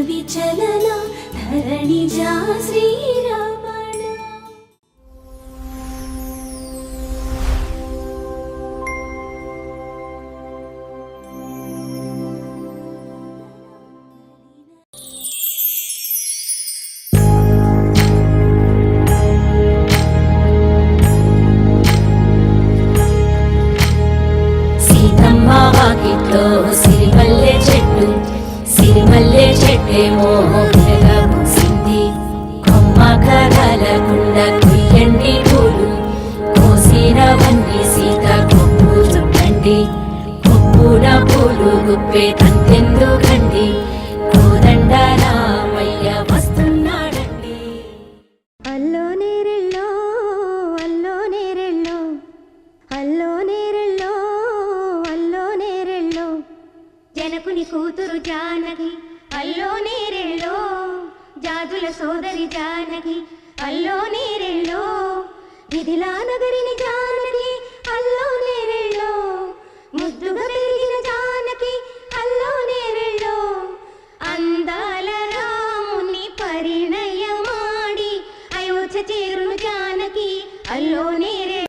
విచలన ధరణిజా శ్రీరమణ. వాకిట్లో సిరిమల్లె చెట్టు, సిరిమల్లె చెట్టేమో పూసింది. కొమ్మ కదలకుండా కొయ్యండి పూలు, కోసినవన్నీ సీత కొప్పు చుట్టండి. కొప్పున పూలు గుప్పే తంతెందుకండి, కోదండ రామయ్య వస్తున్నాడండి. అల్లో నేరెళ్ళో అల్లో నేరెళ్ళో అల్లో నేరెళ్ళో అల్లో నేరెళ్ళో జనకుని కూతురు జానకి అల్లో నేరెళ్ళో, జాజుల సోదరి జానకి అల్లో నేరెళ్ళో, మిథిలా నగరిని జానకి అల్లో నేరెళ్ళో, ముద్దుగా పెరిగిన జానకి అల్లో నేరెళ్ళో, అందాల రాముని పరిణయమాడి అయోధ్య చేరును జానకి అల్లో నేరెళ్ళో.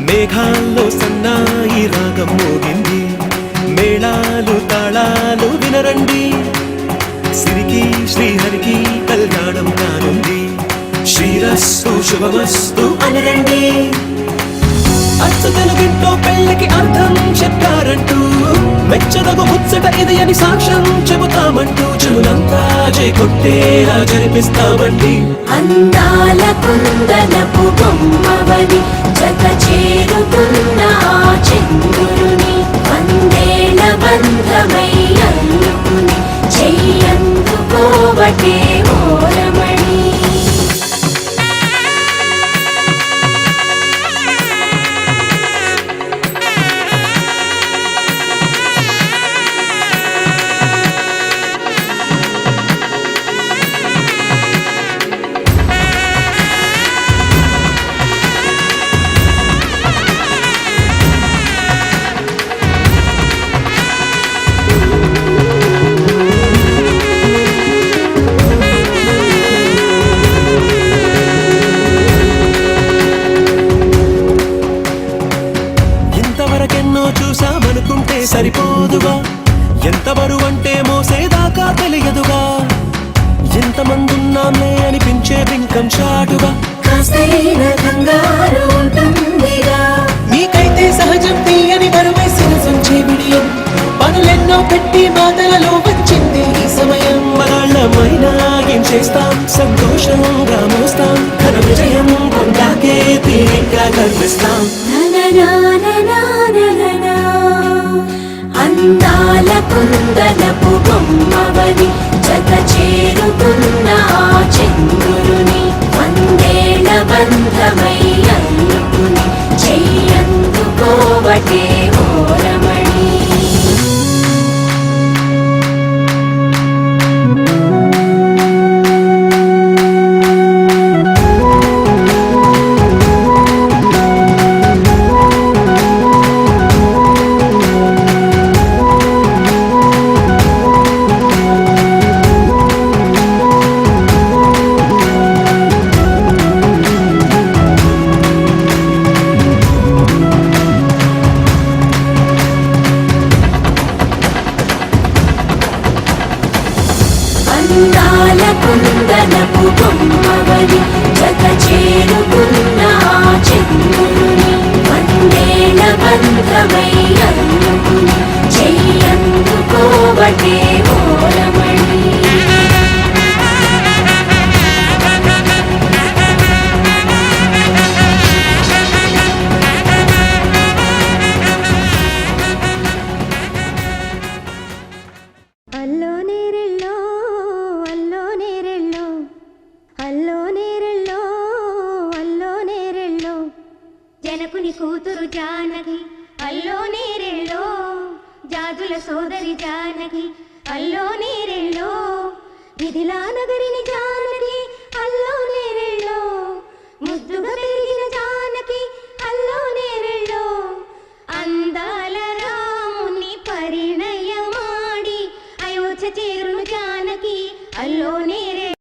మేఘాల్లో సన్నాయి రాగం మోగింది, మేళాలు తాళాలు వినరండి. సిరికి శ్రీహరికి కళ్యాణం కానుంది, శ్రీరస్తు శుభమస్తు అనరండి. అచ్చ తెలుగింట్లో పెళ్ళికి అర్థం చెప్పారంటూ, మెచ్చదగు ముచ్చట ఇది అని సాక్ష్యం చెబుతామంటూ, చెవులంతా చేకొట్టేలా జరిపిస్తామండి. అందాల కుందనపు బొమ్మవని జత చేరుతున్న ఆ చంద్రుని, వందేల బంధమై అల్లుకుని చెయ్యందుకోవటే ఓరమణి. చూసామనుకుంటే సరిపోదుగా, ఎంత బరువంటే మోసేదాకా తెలియదుగా, ఎంతమందున్నాంలే అనిపించే బింకం చాటుగా, కాస్తైన కంగారు ఉంటుందిగా. మీకైతే సహజం తీయని బరువై శిరసుంచే విడియం, పనులెన్నో పెట్టి మాటలలో వచ్చింది ఈ సమయం. మనాళ్ళమైనా ఏం చేస్తాం, సంతోషంగా మోస్తాం, ఘన విజయం పొందాకే తీరిగ్గా కనిపిస్తాం. అందా అందుకోవటే ఓరమణి. అందాల కుందనపు బొమ్మవని జత చేరుకున్న ఆ చంద్రుని వందేల బంధమై అందుకుని చెయ్యందుకోవటే ఓరమణి. అల్లో నేరెళ్ళో అల్లో నేరెళ్ళో అల్లో నేరెళ్ళో అల్లో నేరెళ్ళో జనకుని కూతురు జానకి అల్లో నేరెళ్ళో జాజుల సోదరి జానకి అల్లో నేరెళ్ళో మిథిలా నగరిని జానకి అల్లో నేరెళ్ళో ముద్దుగా పెరిగిన జానకి అల్లో నేరెళ్ళో అందాల రాముని పరిణయమాడి అయోధ్య చేరును జానకి అల్లో నేరెళ్ళో.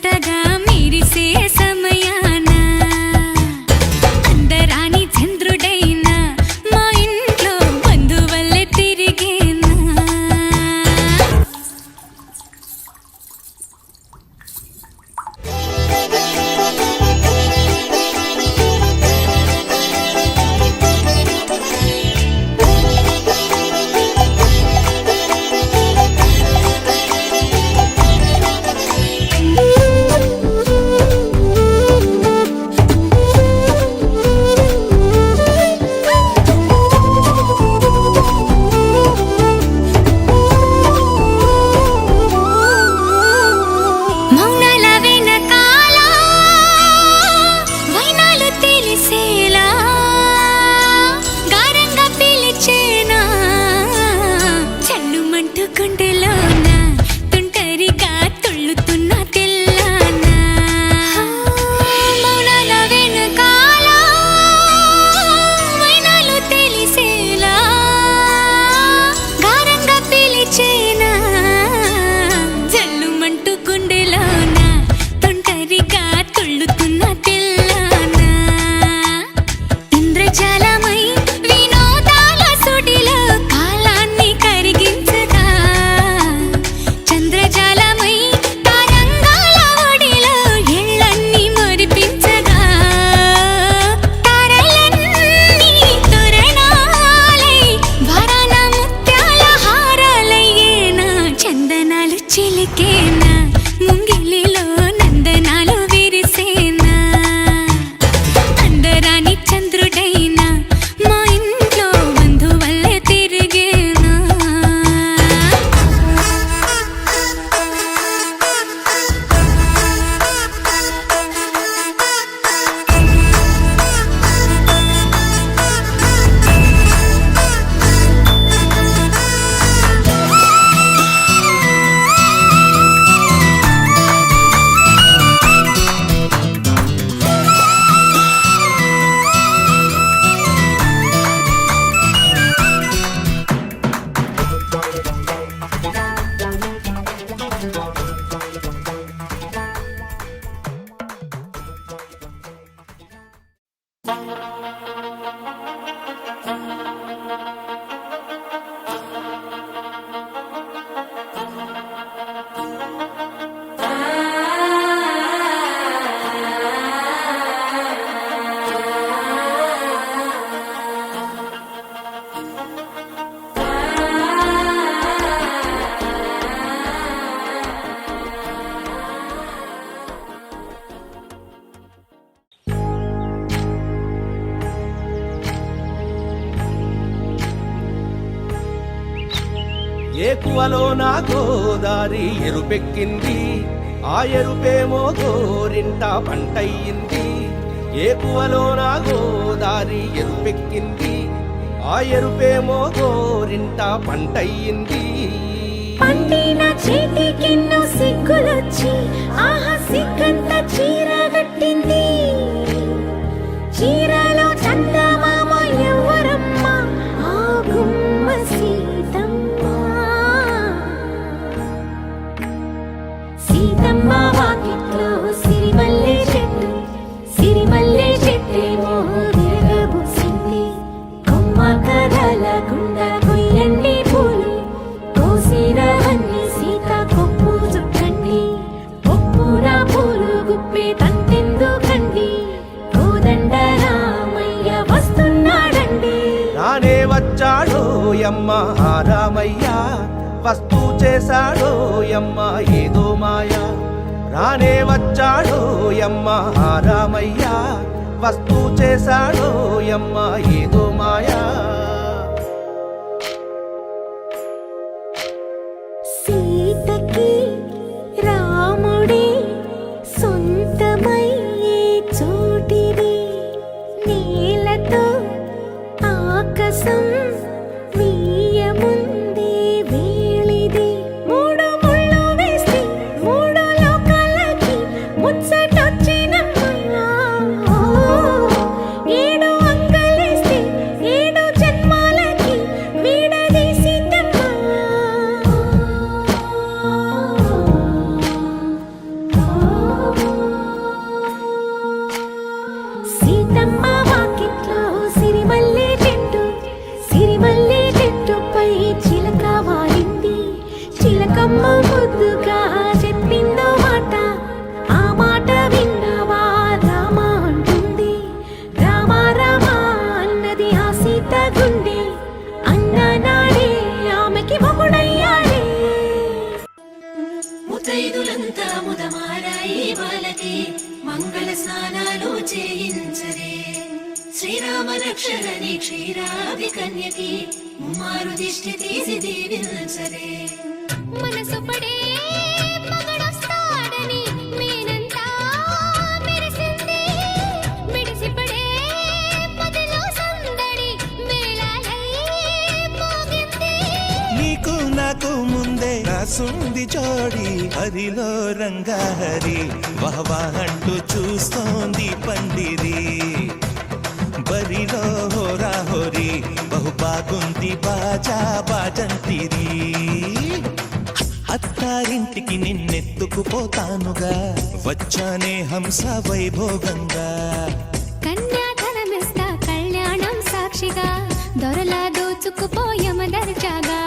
ముచ్చటగా మీరిసే సమయాన అందరాని చంద్రుడైనా మా ఇంట్లో బంధువల్లే తిరిగేనా. మౌనాల వెనకాల వైనాలు తెలిసేలా గారంగా పిలిచేనా చల్లుమంటూ గుండెలోన తుంటరిగా తుళ్ళుతున్న తెల్లానా. మౌనాల వెనకాల వైనాలు తెలిసేలా గారంగా పిలిచేనా జల్లుమంటూ గుండెలోన తుంటరిగా తుళ్ళుతున్న తెల్లానా. ఇంద్రజాలమై వినోదాల సుడిలో కాలాన్ని కరిగించగా చంద్రజాలమై తరంగాల ఒడిలో ఎళ్ళన్నీ మురిపించగా తారలన్నీ తోరణాలై వరాల ముత్యాల హారాలయ్యేనా చందనాలు చిలికేనా ముంగిలిలో నందనాలు విరిసేనా. అందరాని చంద్రుడైనా మా ఇంట్లో బంధువల్లే తిరిగేనా. ఏకువలో నా గోదారి ఎరుపెక్కింది, ఆ ఎరుపేమో గోరింట పంటయ్యింది. ఏకువలో నా గోదారి ఎరుపెక్కింది, ఆ ఎరుపేమో గోరింట పంటయ్యింది. పండిన చేతికెన్నో సిగ్గులొచ్చి ఆహా సిగ్గంత చీర కట్టింది. చీరలో చందమామ ఎవరమ్మ ఆ గుమ్మ సీతమ్మ. సీతమ్మ వాకిట్లో సిరిమల్లె చెట్టు, సిరిమల్లె చెట్టేమో తిరగబూసింది. కొమ్మ కదలకుండా కొయ్యండి పూలు, కోసిరవన్నీ సీత కొప్పు చుట్టండి. కొప్పున పూలు గుప్పే తంతెందుకండి, కోదండ రామయ్య వస్తున్నాడండి. రానే వచ్చాడో యమ్మ ఆ రామయ్య, వస్తూ చేశాడో యమ్మ ఏదో మాయ. రానే వచ్చాడో యమ్మ ఆ రామయ్య, వస్తూ చేశాడో యమ్మ ఏదో మాయా. సీతకి రాముడే సొంతమయ్యే చోటిది, నీలతో ఆకాశం వీయముందే వేళిది. మూడు ముళ్ళు వేస్తే మూడు లోకాలకి ముచ్చటొచ్చినమ్మా, ఏడు అంగలేస్తే ముదముదమారాయి బాలకి మంగళ స్నానాలు చేయించరే శ్రీరామ రక్షణని క్షీరాది కన్యకి ముమ్మారు దిష్టి తీసి దీవించరే మనసు పడే మగడొస్తాడని మేనంతా మెరిసింది మిడిసిపడే మదిలో సందడి మేళాలై మోగింది నీకు నాకు ముందే రాసుంది జోడి హరిలో రంగాహరి వహవా అంటూ చూస్తోంది పండిరి బరిలో హోరా హోరి బహు బాగుంది బాజా బాజంతిరి అత్తారింటికి నిన్నెత్తుకుపోతానుగా వచ్చానే హంస వైభోగంగా కన్యాధనమిస్తా కళ్యాణం సాక్షిగా దొరలా దోచుకుపోయమ దర్జాగా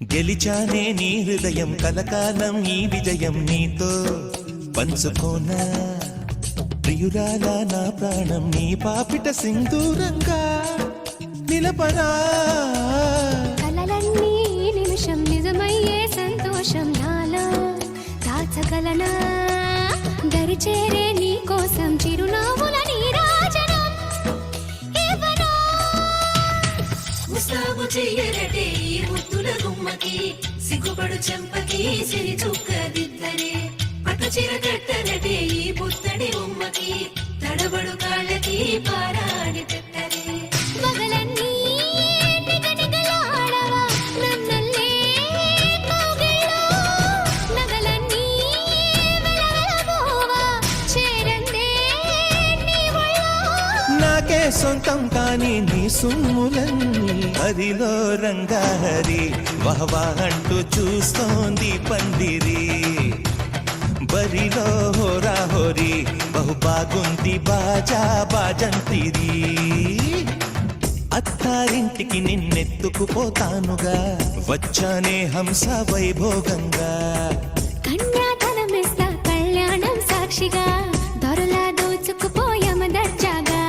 గెలిచానే నీ హృదయం కలకాలం ఈ విజయం నీతో పంచుకోనా ప్రియురాలా నా ప్రాణం నీ పాపిట సింధూరంగా నిలపరా కలలన్నీ నిమిషం నిజమయ్యే సంతోషం నాలో దాచగలనా దరిచేరే నీ కోసం చిరునవ్వుల నీరాజనం ఇవ్వనా ముస్తాబు చెయ్యరటే ఈ ముద్దుల గుమ్మకి సిగ్గుపడు చెంపకి సిరి చుక్క దిద్దరే పట్టు చీర కట్టరటే ఈ బుత్తడి బొమ్మకి తడబడు కాళ్ళకి పారాడి పెట్టరే పగలన్నీ నిగనిగలాడవా నన్నల్లే కౌగిల్లో నగలన్నీ వెలవెలబోవా చేరందే నీ ఒళ్ళో నాకే సొంతం కాని నీ సుమ్ములన్నీ హరిలో రంగాహరి వహవా అంటూ చూస్తోంది పందిరి బరిలో హోరా హోరి బహు బాగుంది బాజా బాజంతిరి అత్తారింటికి నిన్నెత్తుకుపోతానుగా వచ్చానే హంస వైభోగంగా కన్యాధనమిస్తా కళ్యాణం సాక్షిగా దొరలా దోచుకుపోయమ దర్జాగా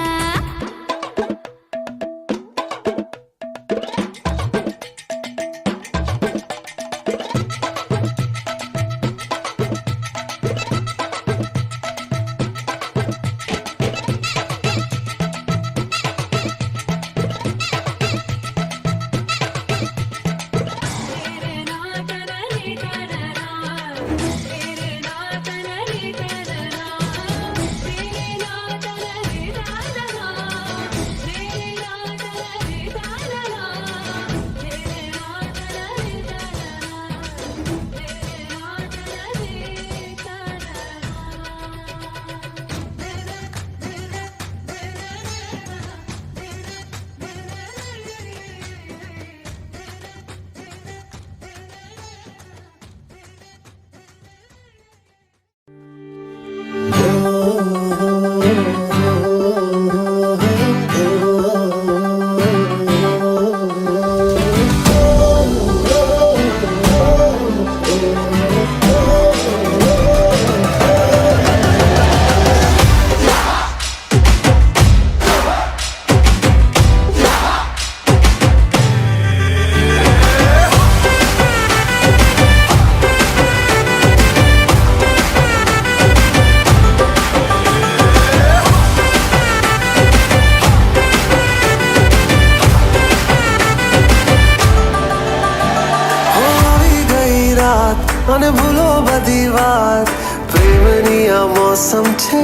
મને ભૂલો બધી વાત પ્રેમની આ मौसम છે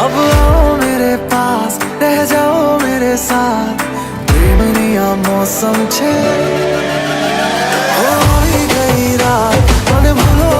अब आओ मेरे पास रह जाओ मेरे साथ प्रेमनी आ मौसम છે हो गई रात મને ભૂલો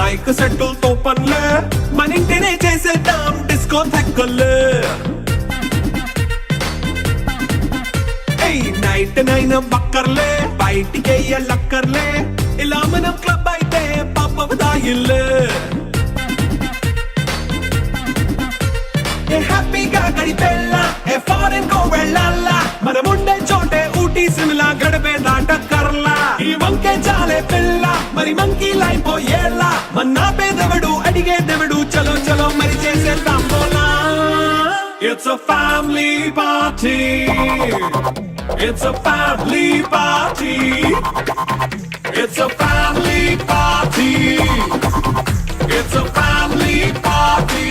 మైక్ సెట్టులతో పనులే మన ఇంటినే చేసేద్దాం డిస్కో తెక్కలే నైట్ నైన్ బక్కర్లే బయటికి ఎల్లక్కర్లే ఇలా మనం క్లబ్ అయితే పాపదాయిల్లే హ్యాపీగా గడిపెళ్ళ ఏ ఫారెన్ కో వెళ్ళాల మనం ఉండే చోటే ఊటీ సిమ్లా గడిపే దాటక్కర్లా ఈ వంకే చాలే పిల్ల మరి మంకీ లైపోయేళ్ళ మన్నా పేదవడు అడిగే దేవుడు చలో చలో మరి చేసేద్దాం బోలా It's a family party. It's a family party. It's a family party. It's a family party.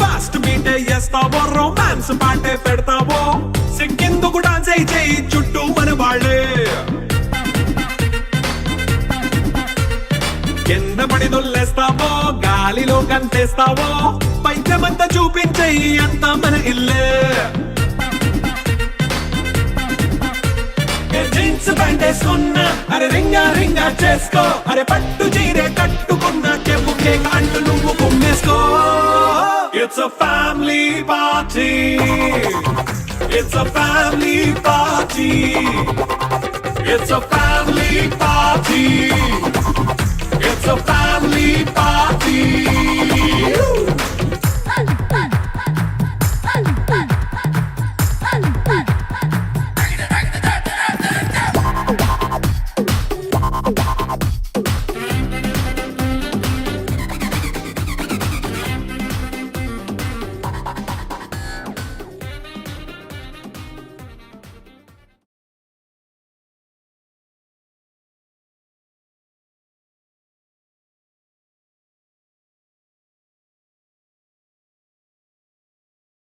Fast బీటే చేస్తావో రొమాన్స్ పాటే పెడతావో సిక్కిందుకు డాన్స్ అయి చేయి చుట్టూ మన వాళ్ళే కింద పడి దొల్లేస్తావో గాలిలో కంటేస్తావో పైద్యమంతా చూపించేయి అంతా మన ఇల్లే జీన్స్ ప్యాంట్ వేసుకున్నా అరే రింగా రింగా చేసుకో అరే పట్టు చీరే కట్టుకున్నా చెప్పుకే కాంటు నువ్వు కుమ్మేసుకో It's a family party. It's a family party. It's a family party. It's a family